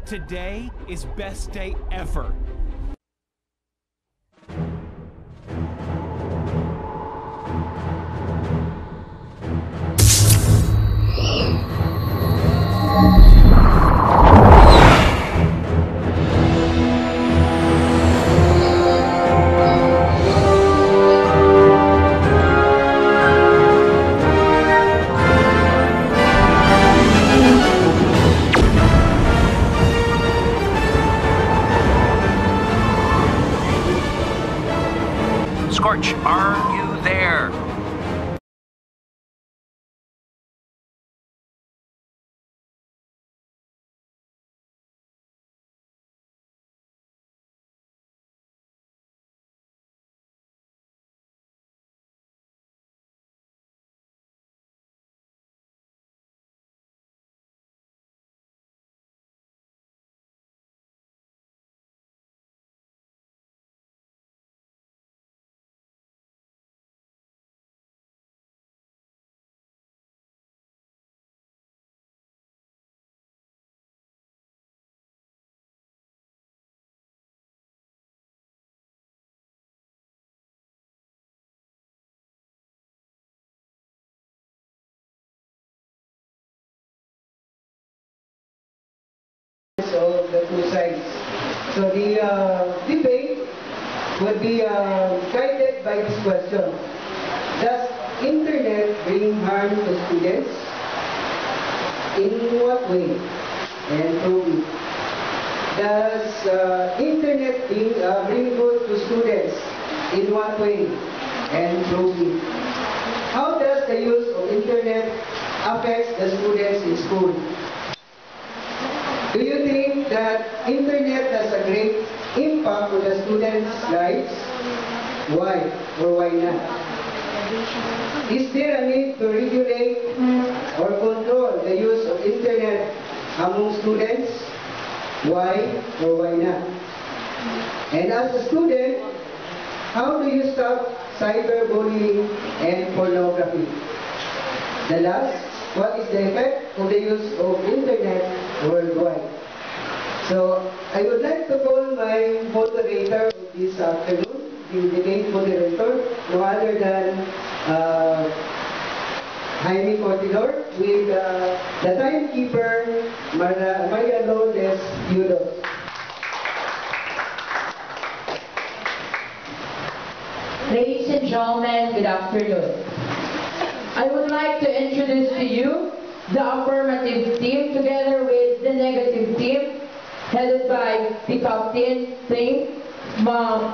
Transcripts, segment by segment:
Today is best day ever. Scorch, are you there? Of the two sides. So the debate would be guided by this question. Does internet bring harm to students? In what way? And prove it. Does internet bring good to students? In what way? And prove it. How does the use of internet affect the students in school? Do you think that internet has a great impact on the students' lives? Why or why not? Is there a need to regulate or control the use of internet among students? Why or why not? And as a student, how do you stop cyberbullying and pornography? The last, what is the effect of the use of internet worldwide? So I would like to call my moderator of this afternoon, the debate moderator, no other than Jaime Cortidor, with the timekeeper, Maria Lourdes Yudos. Ladies and gentlemen, good afternoon. I would like to introduce to you the affirmative team together with the negative team headed by the captain team, Ma'am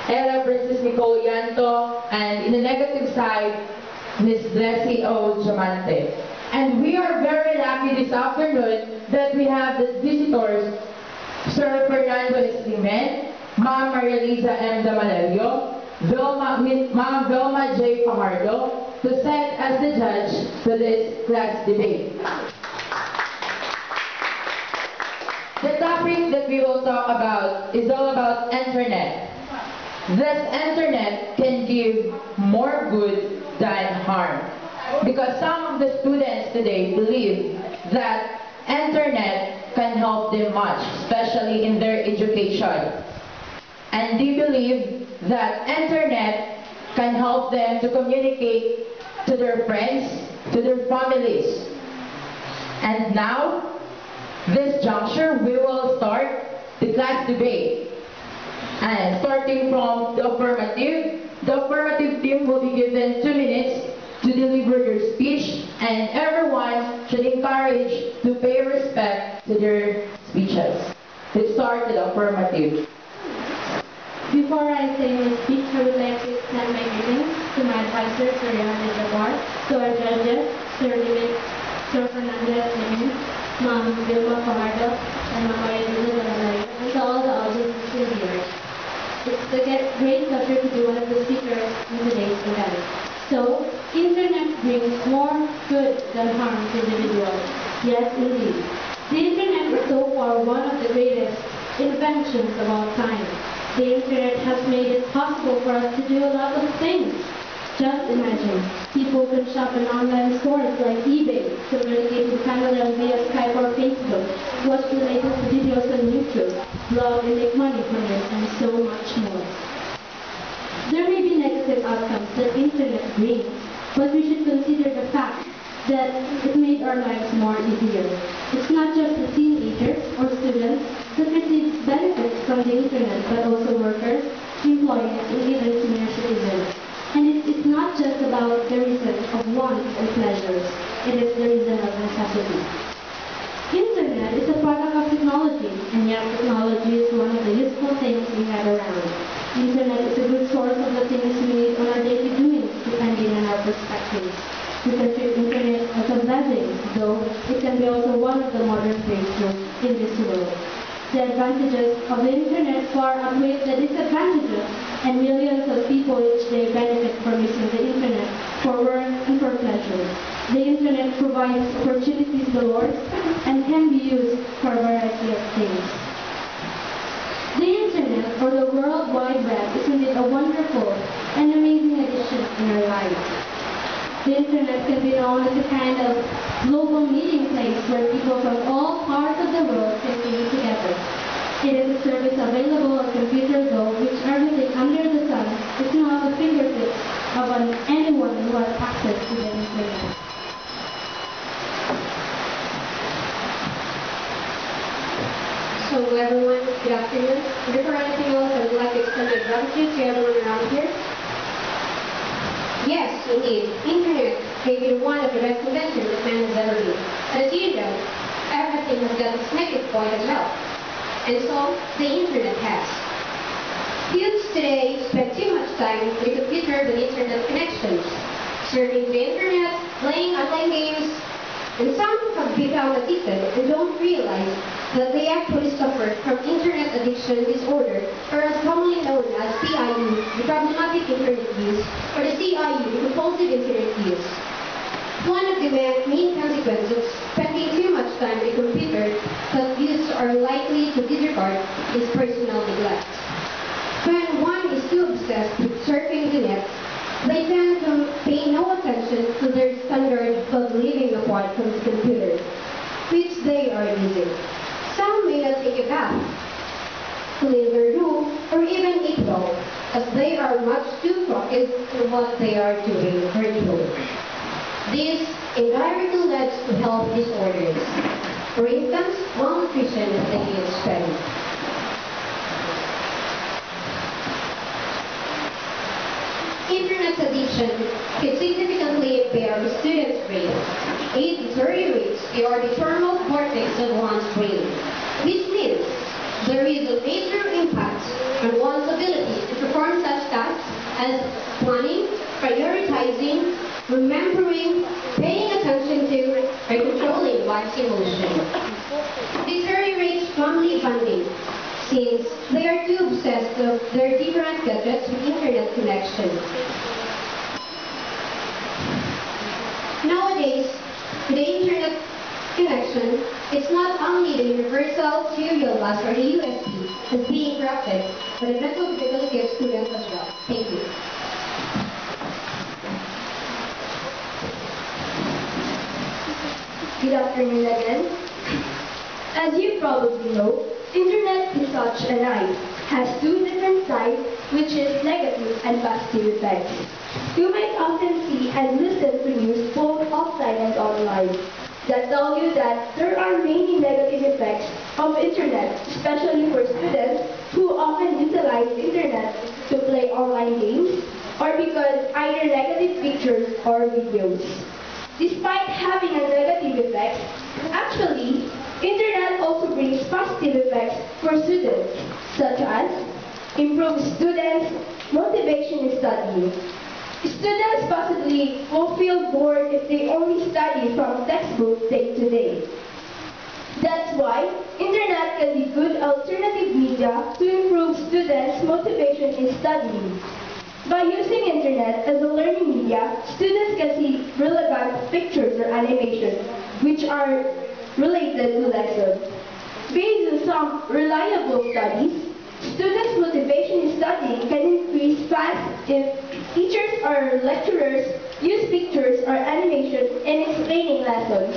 Ella versus Nicole Yanto, and in the negative side, Miss Blessy O. Diamante. And we are very lucky this afternoon that we have the visitors, Sir Fernando Eslimen, Ma'am Maria Liza M. Damalario, Ma'am Vilma J. Fajardo, to serve as the judge for this class debate. The topic that we will talk about is all about internet. This internet can give more good than harm, because some of the students today believe that internet can help them much, especially in their education. And they believe that internet can help them to communicate to their friends, to their families. And now, this juncture, we will start the class debate. And starting from the affirmative team will be given 2 minutes to deliver their speech, and everyone should encourage to pay respect to their speeches. Let's start with the affirmative. Before I say my speech, I would like to extend my greetings to my advisor, Sir Johannes Labar, to our judges, Sir Fernando Eslimen, Ma'am Vilma Fajardo, and Ma'am Maria Liza Damalario, and to all the audience and viewers. It's a great pleasure to be one of the speakers in today's event. So, internet brings more good than harm to individuals. Yes, indeed. The internet is so far one of the greatest inventions of all time. The internet has made it possible for us to do a lot of things. Just imagine, people can shop in online stores like eBay, communicate with family via Skype or Facebook, watch the latest video YouTube, blog, and make money from it, and so much more. There may be negative outcomes that internet brings, but we should consider the fact that it made our lives more easier. It's not just the teenagers or students that receive benefits from the internet, but also workers, employees, and even senior citizens. And it is not just about the reason of wants and pleasures. It is the reason of necessity. Internet is a product of technology, and yet technology is one of the useful things we have around. Internet is a good source of the things we need on our daily doings, depending on our perspectives. We can treat internet as a blessing, though it can be also one of the modern breakthroughs in this world. The advantages of the internet far outweigh the disadvantages, and millions of people each day benefit from using the internet for work and for pleasure. The internet provides opportunities galore and can be used for a variety of things. The internet, or the World Wide Web, is indeed a wonderful and amazing addition in our lives. The internet can be known as a kind of global meeting place where people from all parts of the world can meet together. It is a service available on computers, though, which everything under the sun is now at the fingertips of anyone who has access to the internet. So everyone, good afternoon. Before anything else, I would like to extend my gratitude to everyone around here. Yes, indeed, internet may be one of the best inventions that man has ever made. But as you know, everything has got its negative point as well. And so, the internet has. Youths today spend too much time with the computer with internet connections, surfing the internet, playing online games, and some have become addicted and don't realize that they actually suffer from internet addiction disorder, or as commonly known as PIU, the problematic internet use, or the CIU, the compulsive internet use. One of the main consequences of spending too much time on the computer that youths are likely to disregard is personal neglect. When one is too obsessed with surfing the net, they tend to pay no attention to their standard of living apart from the computer, which they are using. Some may not take a bath, clean their room, or even eat well, as they are much too focused on what they are doing virtually. This indirectly leads to health disorders. For instance, malnutrition as they get studied. Internet addiction could significantly impair the student's brain. It deteriorates the orbital cortex of one's brain, which means there is a major impact on one's ability to perform such tasks as planning, prioritizing, remembering, paying attention to, and controlling one's emotion. Deteriorates family bonding, since they are too obsessed with their different gadgets with internet connection. Nowadays, with the internet connection, it's not only the universal serial bus or the USB that's being corrupted, but the mental capability of students as well. Thank you. Good afternoon again. As you probably know, internet is such a knife, has two different sides, which is negative and positive effects. You might often see and listen to news both offline and online that tell you that there are many negative effects of internet, especially for students who often utilize internet to play online games or because either negative pictures or videos. Despite having a negative effect, actually, internet also brings positive effects for students, such as improves students' motivation in studying. Students possibly won't feel bored if they only study from textbook day to day. That's why internet can be good alternative media to improve students' motivation in studying. By using internet as a learning media, students can see relevant pictures or animations which are related to lessons. Based on some reliable studies, students' motivation in studying can increase fast if teachers or lecturers use pictures or animation in explaining lessons.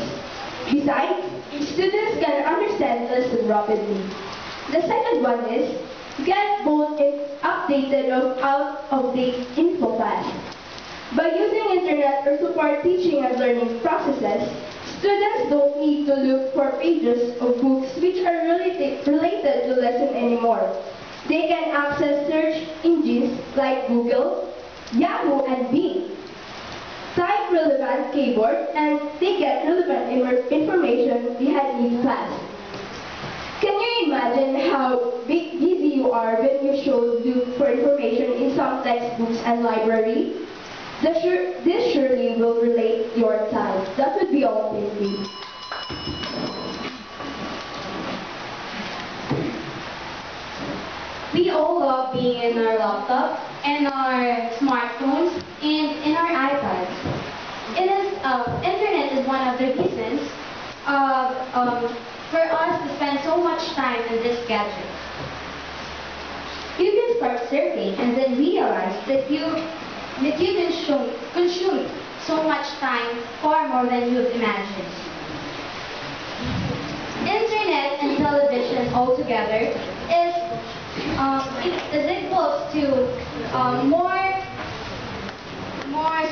Besides, students can understand lessons rapidly. The second one is get both updated or out-of-date info fast. By using internet or support teaching and learning processes, students don't need to look for pages of books which are related to lesson anymore. They can access search engines like Google, Yahoo, and Bing. Type relevant keyboard and they get relevant information they had in class. Can you imagine how busy you are when you should look for information in some textbooks and library? This surely will relate your time. That would be all, thank you. We all love being in our laptop, and our smartphones, and in our iPads. Internet is one of the reasons for us to spend so much time in this gadget. You can start surfing and then realize that you consume so much time, far more than you've imagined. Internet and television altogether is equals to more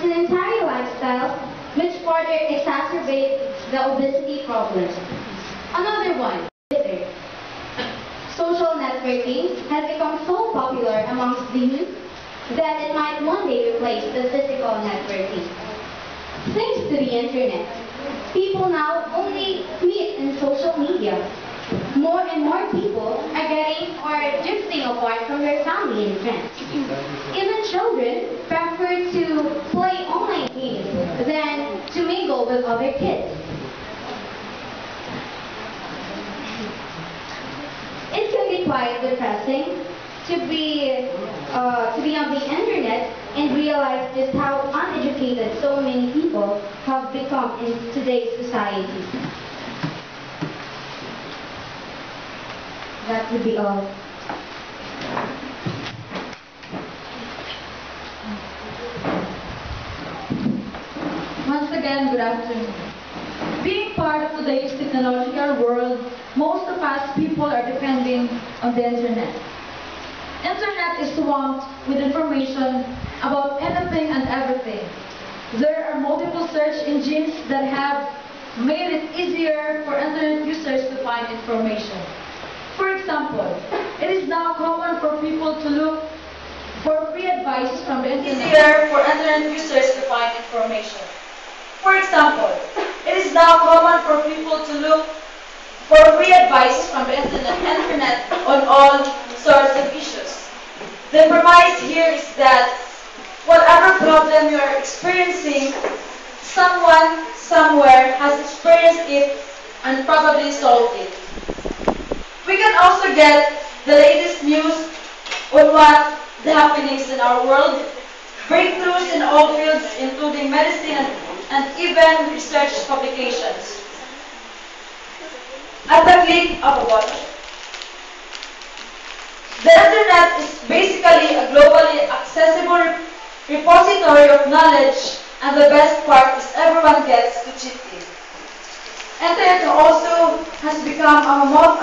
sedentary lifestyle, which further exacerbates the obesity problem. Another one, Twitter. Social networking has become so popular amongst the youth that it might one day replace the physical networking. Thanks to the internet, people now only meet in social media. More and more people are getting or drifting apart from their family and friends. Even children prefer to play online games than to mingle with other kids. It can be quite depressing to be on the internet and realize just how uneducated so many people have become in today's society. That would be all. Once again, good afternoon. Being part of today's technological world, most of us people are depending on the internet. Internet is swamped with information about anything and everything. There are multiple search engines that have made it easier for internet users to find information. For example, it is now common for people to look for free advice from the internet. Easier for internet users to find information. For example, it is now common for people to look for free advice from the internet on all sorts of issues. The premise here is that whatever problem you are experiencing, someone somewhere has experienced it and probably solved it. We can also get the latest news on what the happenings in our world, breakthroughs in all fields including medicine and even research publications at the click of a button. The internet is basically a globally accessible repository of knowledge, and the best part is everyone gets to cheat in. Internet also has become a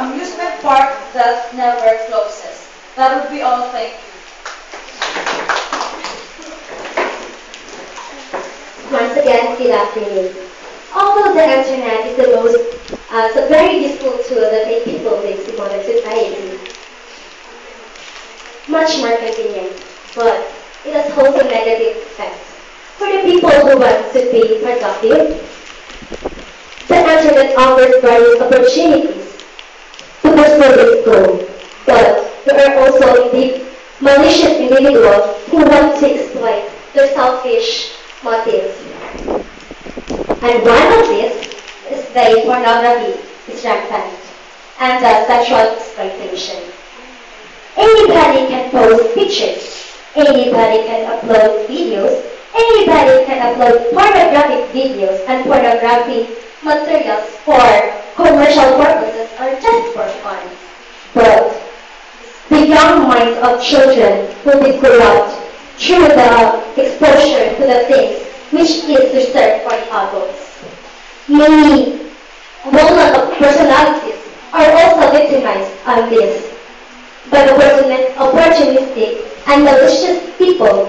amusement park that never closes. That would be all. Thank you. Once again, good afternoon. Although the internet is a very useful tool that makes people live in modern society, much more convenient, but it has also negative effects. For the people who want to be productive, the internet offers various opportunities to pursue its goal, but there are also malicious individuals who want to exploit their selfish motives. And one of these is the pornography is rampant and the sexual exploitation. Anybody can post pictures, anybody can upload videos, anybody can upload pornographic videos and pornographic materials for commercial purposes or just for fun. But the young minds of children will be corrupt through the exposure to the things which is reserved for the adults. Many vulnerable personalities are also victimized on this. by opportunistic and malicious people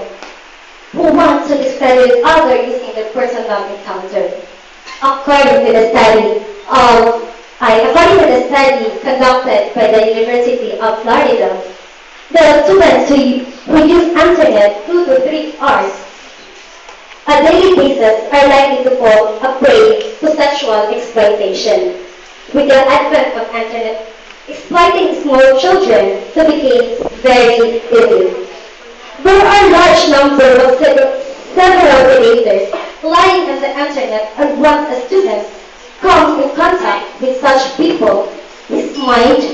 who want to discredit others using their personal encounter. According to the study conducted by the University of Florida, the students who use internet 2 to 3 hours a daily basis are likely to fall a prey to sexual exploitation. With the advent of internet, exploiting small children to become very easy. There are large numbers of several predators lying on the internet, and once a student comes in contact with such people, his mind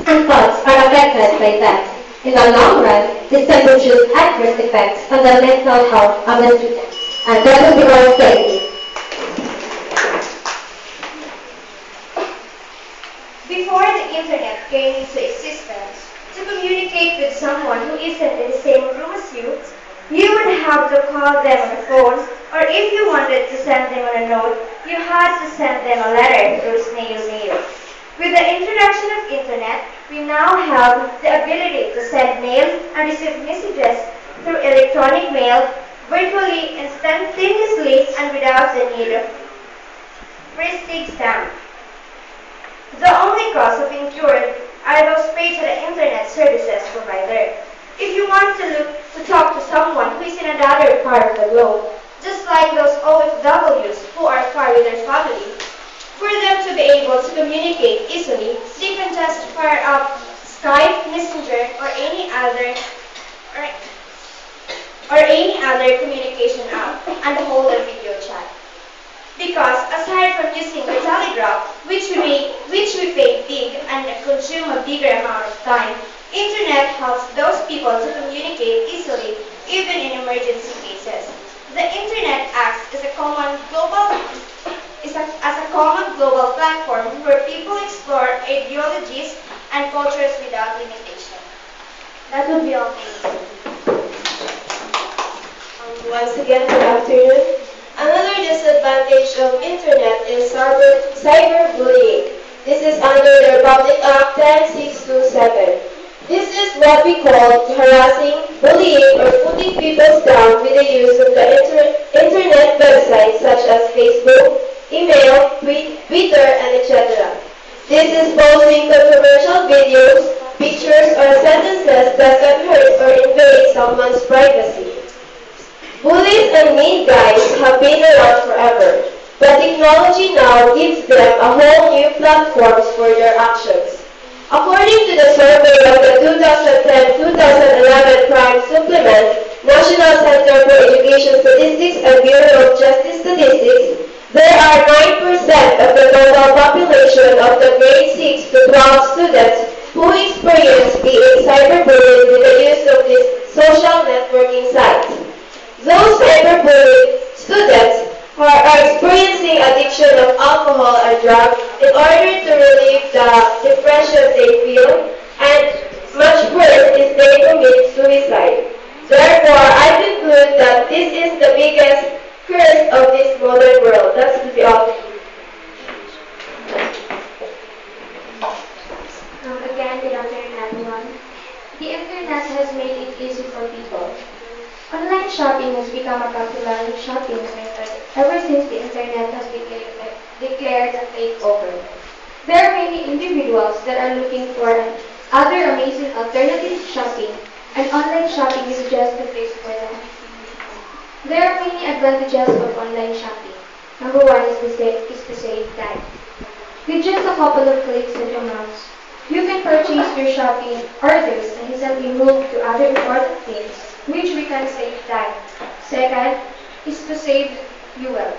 and thoughts are affected by that. In the long run, this can produce adverse effects on the mental health of the student. And that will be all. Thank you. Before the internet came into existence, to communicate with someone who isn't in the same room as you would have to call them on the phone, or if you wanted to send them on a note, you had to send them a letter through snail mail. With the introduction of internet, we now have the ability to send mail and receive messages through electronic mail virtually instantaneously and without the need of postage stamp. The only cost of incurred are those paid to the internet services provider. If you want to talk to someone who is in another part of the globe, just like those OFWs who are far with their family, for them to be able to communicate easily, they can just fire up Skype, Messenger, or any other communication app and hold a video chat. Because aside from using the telegraph, which we pay big and consume a bigger amount of time, internet helps those people to communicate easily, even in emergency cases. The internet acts as a common global platform where people explore ideologies and cultures without limitation. That would be all. Once again, good afternoon. Another disadvantage of internet is cyberbullying. This is under the Republic Act 10627. This is what we call harassing, bullying, or putting people down with the use of the internet websites such as Facebook, email, Twitter, and etc. This is posting controversial videos, pictures, or sentences that can hurt or invade someone's privacy. Bullies and mean guys have been around forever, but technology now gives them a whole new platforms for their actions. According to the survey of the 2010-2011 Crime Supplement, National Center for Education Statistics and Bureau of Justice Statistics, there are 9% of the total population of the grade 6 to 12 students who experience being cyberbullied with the use of these social networking sites. Those cyberbullied students are experiencing addiction of alcohol or drugs in order to relieve the depression they feel, and much worse is they commit suicide. Therefore, I conclude that this is the biggest curse of this modern world. That's to be all. Again, good afternoon, everyone. The internet has made it easy for people. Online shopping has become a popular shopping method ever since the internet has declared a takeover. There are many individuals that are looking for other amazing alternative shopping, and online shopping is just the place for them. There are many advantages of online shopping. Number one is to save time. With just a couple of clicks of your mouse, you can purchase your shopping orders and easily move to other important things, which we can save time. Second is to save fuel.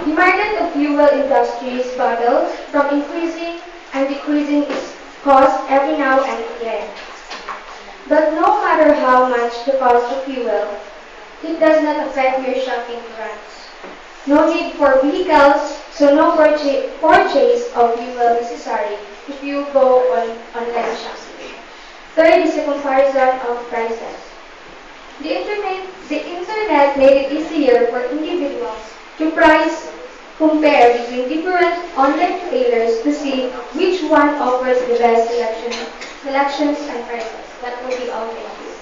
The market of fuel industries battles from increasing and decreasing its cost every now and again. But no matter how much the cost of fuel, it does not affect your shopping runs. No need for vehicles, so no purchase of fuel necessary if you go on online shopping. Third is a comparison of prices. The internet made it easier for individuals to compare between different online retailers to see which one offers the best selections and prices. That will be all. Thank you.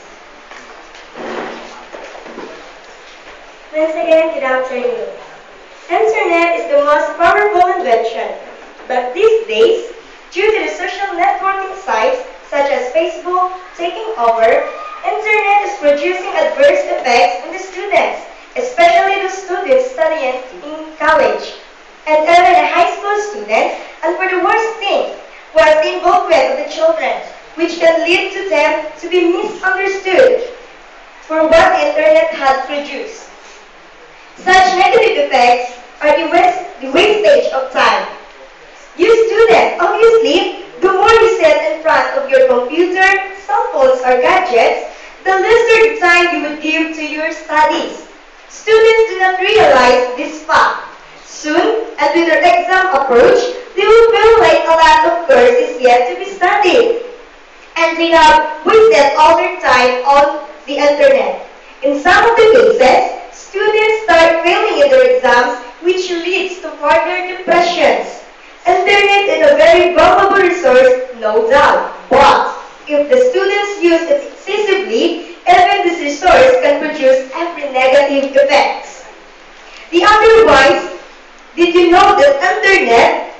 Once again, good afternoon. Internet is the most powerful invention, but these days, due to the social networking sites such as Facebook taking over, Internet is producing adverse effects on the students, especially the students studying in college, and even the high school students, and for the worst thing, was the involvement of the children, which can lead to them to be misunderstood for what the Internet had produced. Such negative effects are the wastage of time. You students, obviously, the more you sit in front of your computer, cell phones, or gadgets, the lesser the time you would give to your studies. Students do not realize this fact. Soon, and with their exam approach, they will feel like a lot of course is yet to be studied. And they have wasted all their time on the Internet. In some of the cases, students start failing in their exams, which leads to further depressions. Internet is a very valuable resource, no doubt. But if the students use it excessively, even this resource can produce every negative effects. The otherwise, did you know that Internet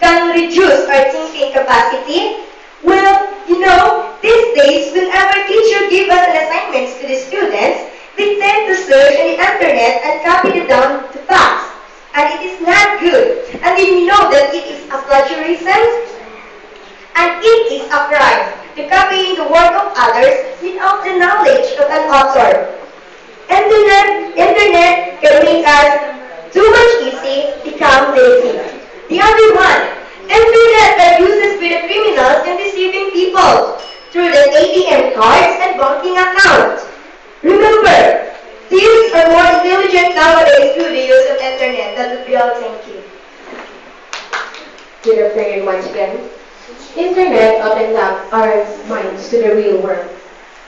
can reduce our thinking capacity? Well, you know, these days, whenever teacher gives us an assignments to the students, they tend to search on the Internet and copy it down to fast. And it is not good. And did you know that it is a plagiarism? And it is a crime to copying the work of others without the knowledge of an author. Internet can make us too much easy, become lazy. The other one, Internet that uses with the criminals and deceiving people through the ATM cards and banking accounts. Remember, thieves are more intelligent nowadays through the use of Internet. That would be all. Thank you. Good afternoon once again. Internet opened up our minds to the real world.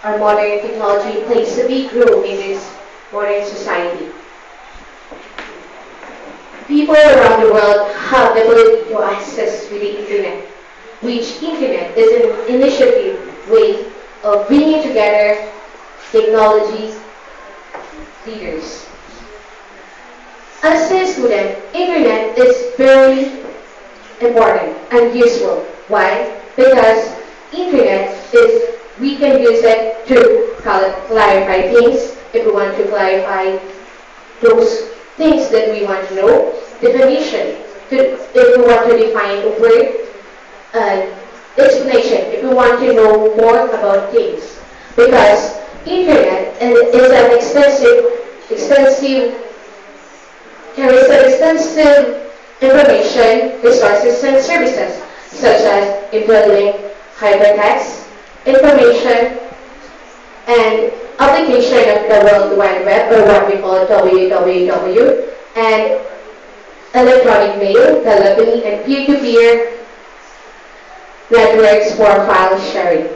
Our modern technology plays a big role in this modern society. People around the world have the ability to access with the Internet, which Internet is an initiative way of bringing together technology leaders. As a student, Internet is very important and useful. Why? Because Internet is, we can use it to clarify things. If we want to clarify those things that we want to know, definition, if we want to define a word, explanation, if we want to know more about things. Because Internet is an carries extensive information, resources, and services, such as including hypertext, information, and application of the World Wide Web, or what we call WWW, and electronic mail, telephony, and peer-to-peer networks for file sharing.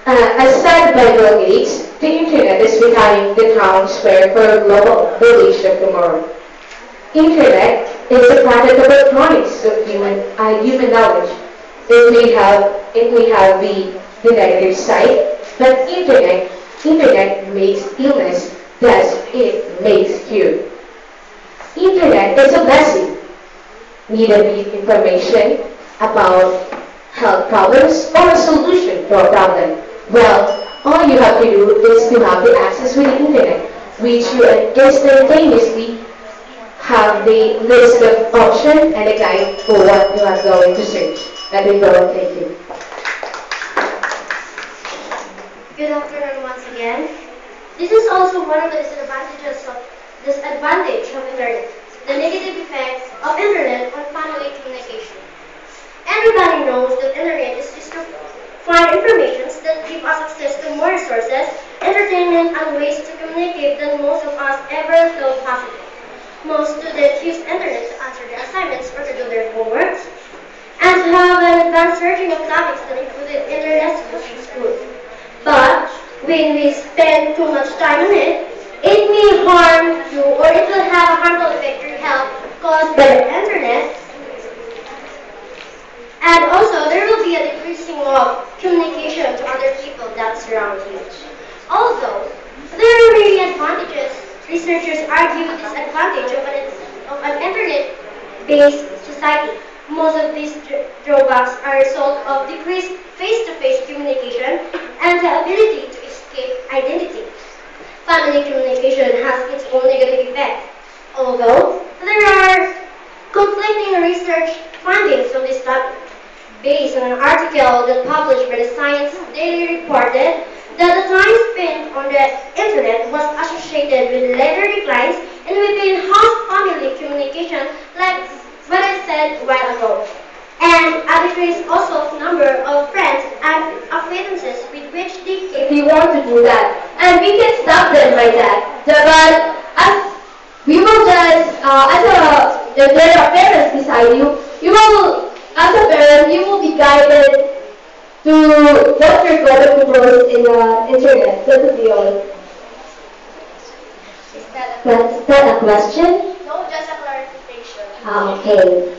As said by Bill Gates, the Internet is becoming the town square for a global village of tomorrow. Internet is a product of electronics of human knowledge. It may have the negative side, but Internet makes illness, thus it makes cure. Internet is a blessing. Need a bit information about health problems or a solution to a problem? Well, all you have to do is to have the access with the Internet, which you instantaneously have the list of options and a guide for what you are going to search. Let me go. Thank you. Good afternoon once again. This is also one of the disadvantage of Internet, the negative effects of Internet on family communication. Everybody knows that Internet is used to find information that give us access to more resources, entertainment, and ways to communicate than most of us ever thought possible. Most students use Internet to answer their assignments or to do their homework, and to have an advanced searching of topics that included Internet school. But when we spend too much time on it, it may harm you, or it will have a harmful conflict or help caused by the internet. And also, there will be a decreasing of communication to other people that surround you. Although, there are many advantages. Researchers argue disadvantage of an internet-based society. Most of these drawbacks are a result of decreased face-to-face communication and the ability to escape identity. Family communication has its own negative effects. Although, there are conflicting research findings on this topic. Based on an article that published by the Science Daily reported that the time spent on the internet was associated with later declines in within-house family communication, like what I said a while ago, and a decrease also of number of friends and acquaintances with which they if you want to do that. And we can stop them by that. But as we will just, if there are parents beside you, as a parent, you will be guided to what you're going to post in the internet. That would be all. Is that a question? No, just a clarification. Okay.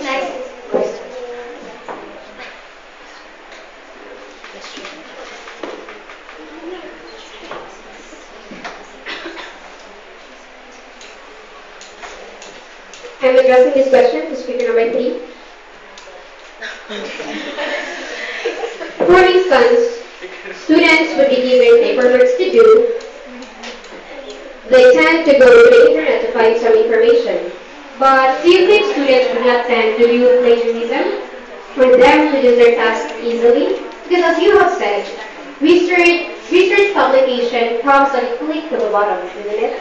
Next question. I'm addressing this question to speaker number 3. For instance, students would be given paperwork to do. They tend to go to the internet to find some information. But do you think students would not tend to do plagiarism for them to do their tasks easily? Because as you have said, research publication comes on a click of a button, isn't it?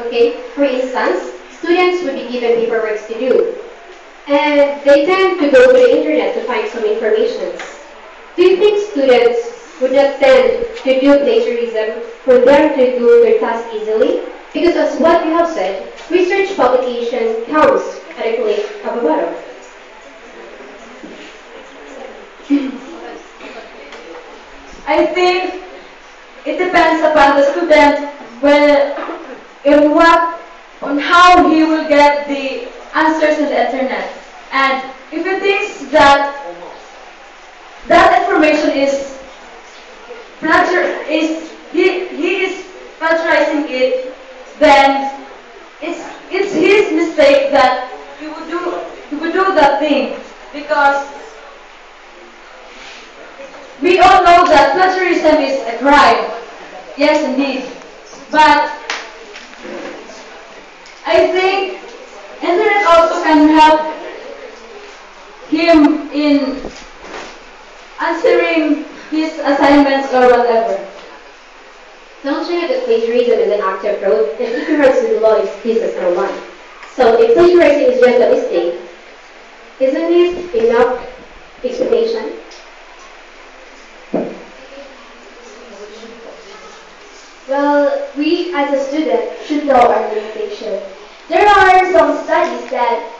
Okay, for instance, students would be given paperwork to do. And they tend to go to the internet to find some information. Do you think students would not tend to do plagiarism for them to do their task easily? Because as what you have said, research publication comes at a click of a button. I think it depends upon the student on how he will get the answers in the internet. And if he thinks that that information is he is plagiarizing it, then it's his mistake that he would do that thing, because we all know that plagiarism is a crime. Yes, indeed. But I think internet also can help him in answering his assignments or whatever. Don't you know that plagiarism is an act of fraud, and ignorance of the law is excuse no one. So if plagiarizing is just a mistake, isn't it enough explanation? Well, we as a student should know our limitation. There are some studies that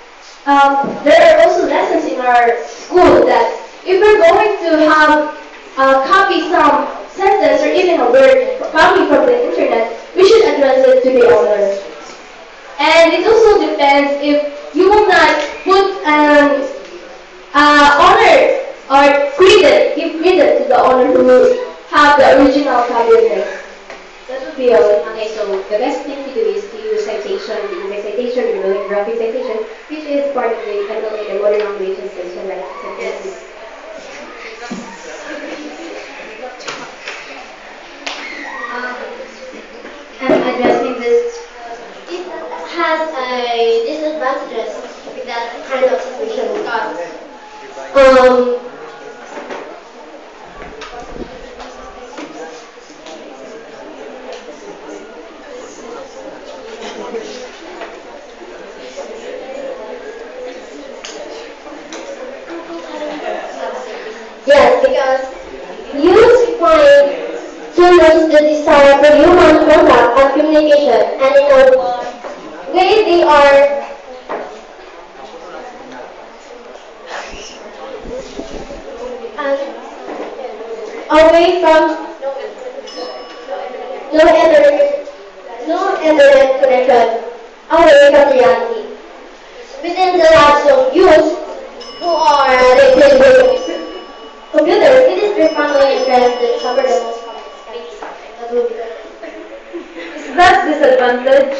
there are also lessons in our school that if we're going to have copy some sentence or even a word coming from the internet, we should address it to the owner. And it also depends if you will not put owner or give credit to the owner who have the original copyright. That would be all. Okay, so the best thing to do is to use citation, the index citation, the bibliographic citation, which is part of the MLA, the modern language citation, right? Yes. I'm addressing this. It has a disadvantages with that kind of situation because yes, because you find to lose the desire for human contact and communication, and in a way they are away from no other internet connection away from reality. Within the lives of youth who are addicted with computers, it is their family and friends that suffer the most from it. That will be it. Is that disadvantage?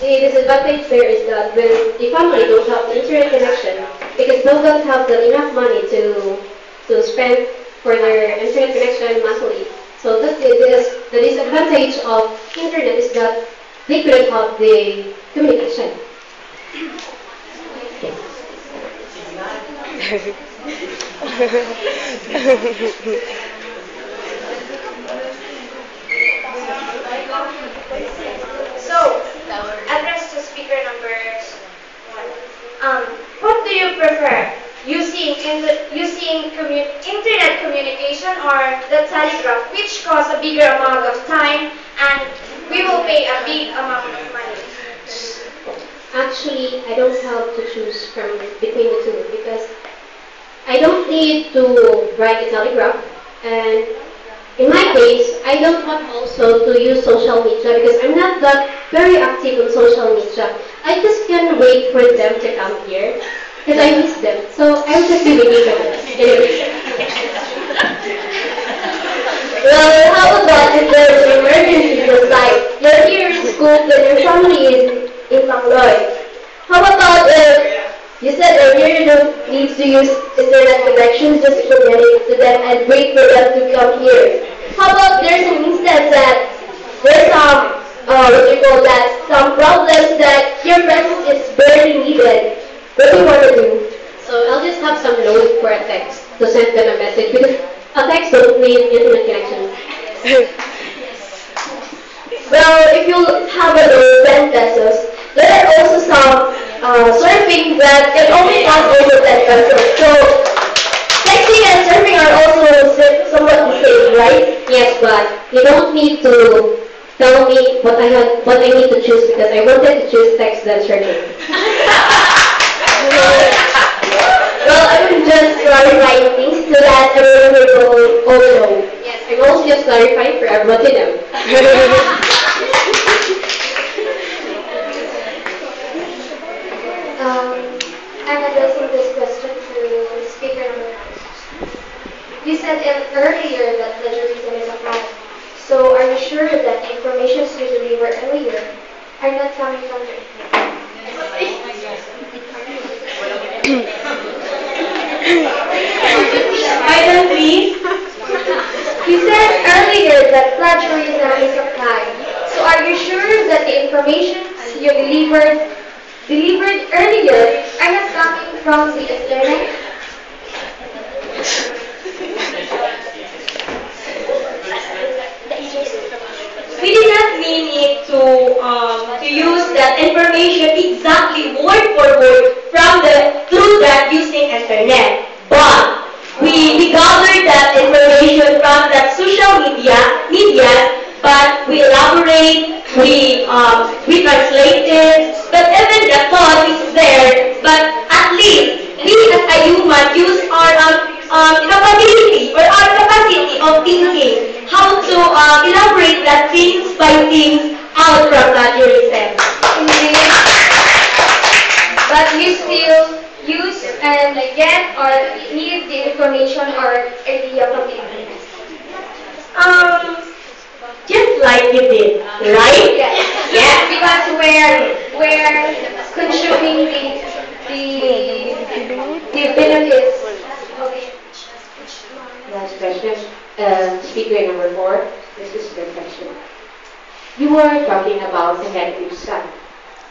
The disadvantage there is that when the family don't have the internet connection, because they don't have enough money to spend for their internet connection monthly. So the disadvantage of internet is that they couldn't have the communication. So, address to speaker number 1. What do you prefer? Using internet communication or the telegraph, which costs a bigger amount of time and we will pay a big amount of money? Actually, I don't have to choose from between the two because I don't need to write a telegraph, and in my case, I don't have also to use social media because I'm not that very active on social media. I just can wait for them to come here because I miss them. So I'm just giving it to them. Anyway. Well, how about if there's an emergency, just like you're here in school and your family is in Bangladesh? How about if you said earlier you don't need to use internet connections, just communicate to them and wait for them to come here? How about there's an instance that there's some, some problems that your presence is barely needed? What do you want to do? So I'll just have some note for a text to send them a message because a text don't need internet connection. Well, if you have a loan 10 pesos, there are also some surfing that can only cost over 10 pesos. So, texting and surfing are also somewhat the same, right? Yes, but you don't need to tell me what I need to choose because I wanted to choose text than surfing. Well, I will just clarify things so that everyone will all know. Yes, I'm also just clarifying for everyone to know. I'm addressing this question to speaker number 1. You said earlier that plagiarism is a crime. So are you sure that the information you delivered earlier are not coming from the internet? Item 3. You said earlier that plagiarism is a crime. So are you sure that the information you delivered earlier are not coming from the internet? We did not mean it to use that information exactly word for word through that using internet. But we gathered that information from that social media, but we elaborate, we translated, but even the thought is there. But at least we as a human use our capability or our capacity of thinking how to elaborate that things by things out from plagiarism. But you still use and get or need the information or idea from the internet. Just like you did, right? Yes, because we're consuming the benefits. Okay. Last question. Speaker number 4. This is the question. You were talking about the negative side.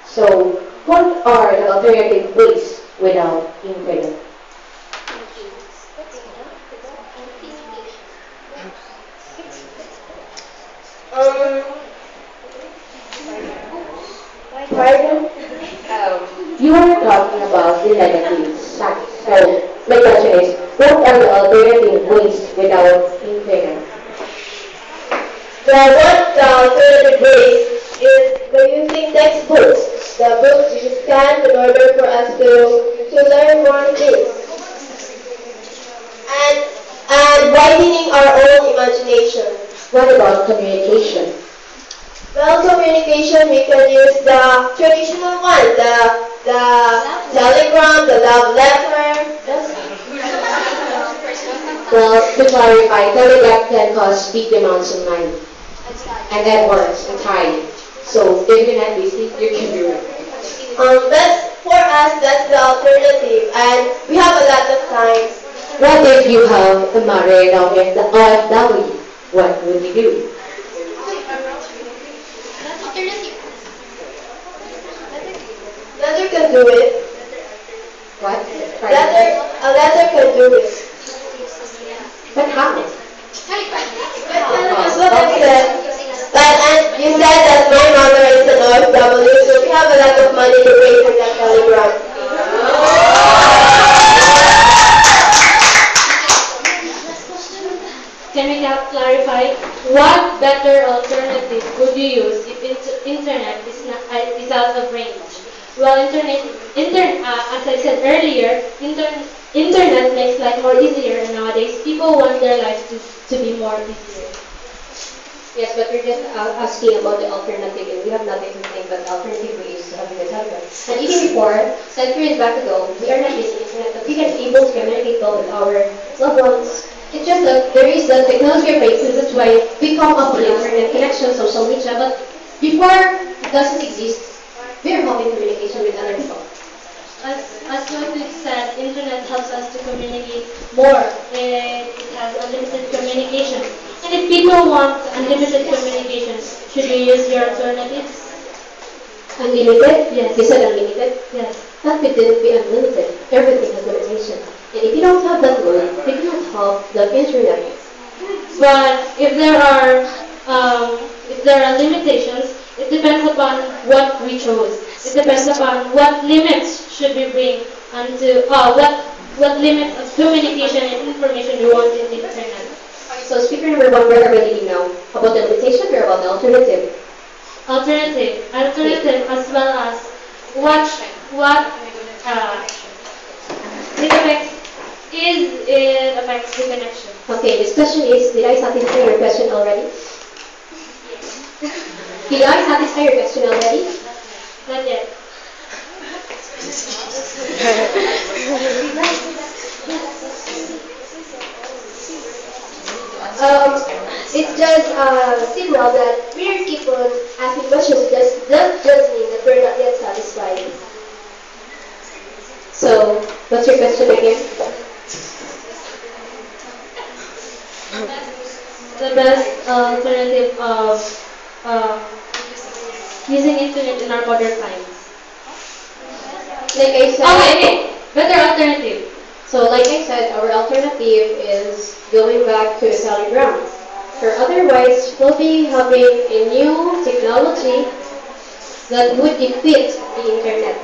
So, what are the alternative ways without internet? Pardon? You were talking about the negative side. So, my question is, what are the alternative ways without internet? Well, one alternative ways is by using textbooks, the books you scan in order for us to learn more things, and widening our own imagination. What about communication? Well, communication, we can use the traditional one, the telegram, the love letter. Well, to clarify, telegraph can cause big amounts of money and networks and time. So if you're not busy, you can do it. That's for us. That's the alternative, and we have a lot of time. What if you have a married OFW? What would you do? Letter can do it. What? A letter can do it. But how? That's what I said. And you said that my mother is an OFW, so we have a lot of money to pay for that telegram. Can we clarify what better alternative would you use if internet is out of range? Well, as I said earlier, internet makes life more easier, and nowadays people want their lives to be more easier. Yes, but we're just asking about the alternative, and we have nothing to think but alternative ways to having a telegram. And even before, centuries back ago, we are not using internet, but we can be able to communicate well with our loved ones. It's just that there is the technology breakthrough, that's why we come up with internet connection, social media, but before it doesn't exist, we are having communication with other people. As what we said, internet helps us to communicate more. It has unlimited communication. And if people want unlimited communication, should we use your alternatives? Unlimited? Yes. You said unlimited? Yes. That could be unlimited. Everything has limitation. And if you don't have that word, you cannot have the internet. But if there are limitations, it depends upon what we chose. It depends upon what limits should we bring onto what limits of communication and information we want in the internet. So speaker number one, we're already now about the limitation or about the alternative. Alternative as well as what it affects the connection. Okay, this question is, did I satisfy your question already? Did I satisfy your question already? Not yet. It's just a signal that we are keep on asking questions. That just means that we're not yet satisfied. So, what's your question again? The best alternative of using internet in our modern times. Like I said. Okay. Better alternative. So, like I said, our alternative is going back to the telegram. Or otherwise, we'll be having a new technology that would defeat the internet.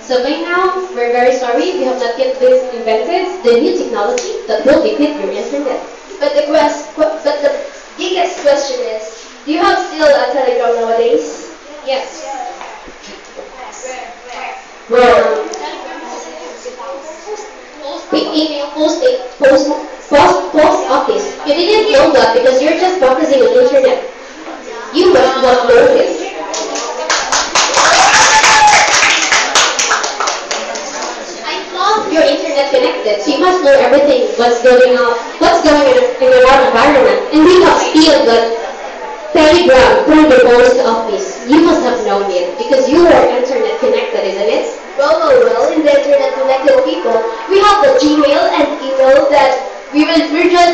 So by now, we're very sorry we have not yet invented the new technology that will defeat your internet. But the biggest question is, do you have still a telegram nowadays? Yes. Well, quick email, post office. You didn't know that because you're just focusing on internet. You must not know this. I thought you're internet connected, so you must know everything what's going on in our environment. And we have still the telegram through the post office. You must have known it because you are internet connected, isn't it? Well, in the internet connected people, we have the Gmail and email that we're just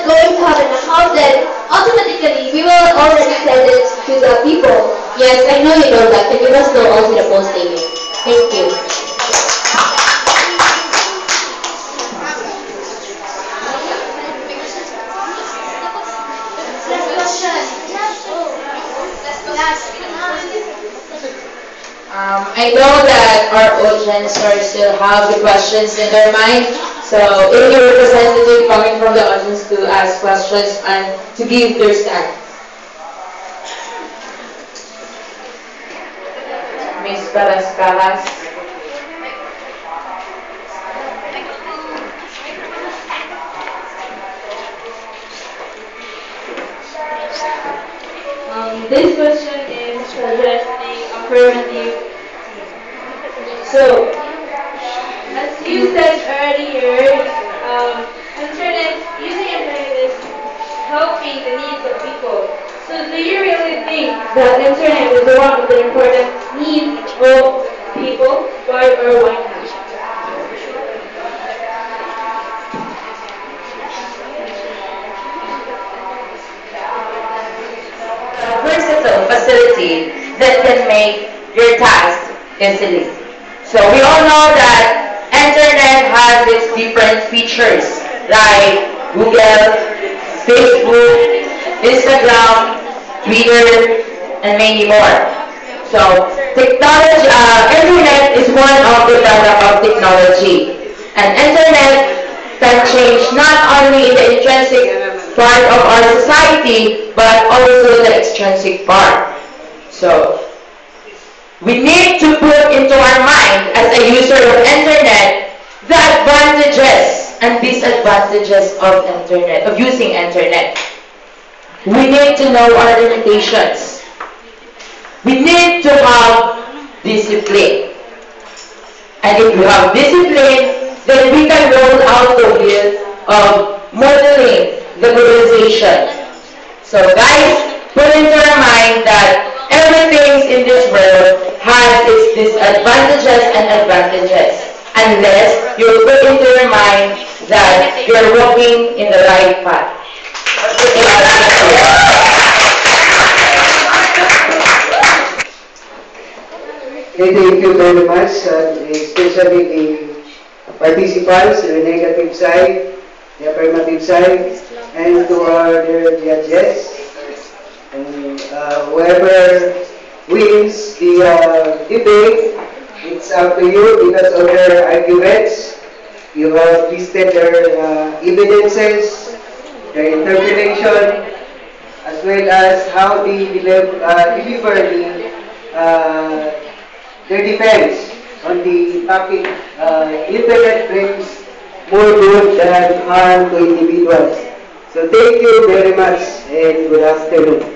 going to have an account that automatically we will already send it to the people. Yes, I know you know that, and you must know also the post email. Thank you. I know that our audience are still have the questions in their mind. So if you're representative coming from the audience to ask questions and to give their stand. Miss Caras. this question is addressing affirmative. So, as you said earlier, using internet is helping the needs of people. So, do you really think that internet is one of the important needs of people? Why or why not? Versatile facility that can make your task easily. So we all know that internet has its different features like Google, Facebook, Instagram, Twitter, and many more. So technology, internet is one of the product of technology, and internet can change not only the intrinsic part of our society, but also the extrinsic part. So, we need to put into our mind as a user of internet the advantages and disadvantages of internet, of using internet. We need to know our limitations. We need to have discipline. And if we have discipline, then we can roll out the wheel of modeling the globalization. So guys, put into your mind that everything in this world has its disadvantages and advantages, unless you put into your mind that you're walking in the right path. Thank you very much, especially the participants, the negative side, the affirmative side, and to our dear judges. And whoever wins the debate, it's up to you because of their arguments. You have listed their evidences, their interpretation, as well as how they deliver their defense on the topic. Internet brings more good than harm to individuals. So thank you very much and good afternoon.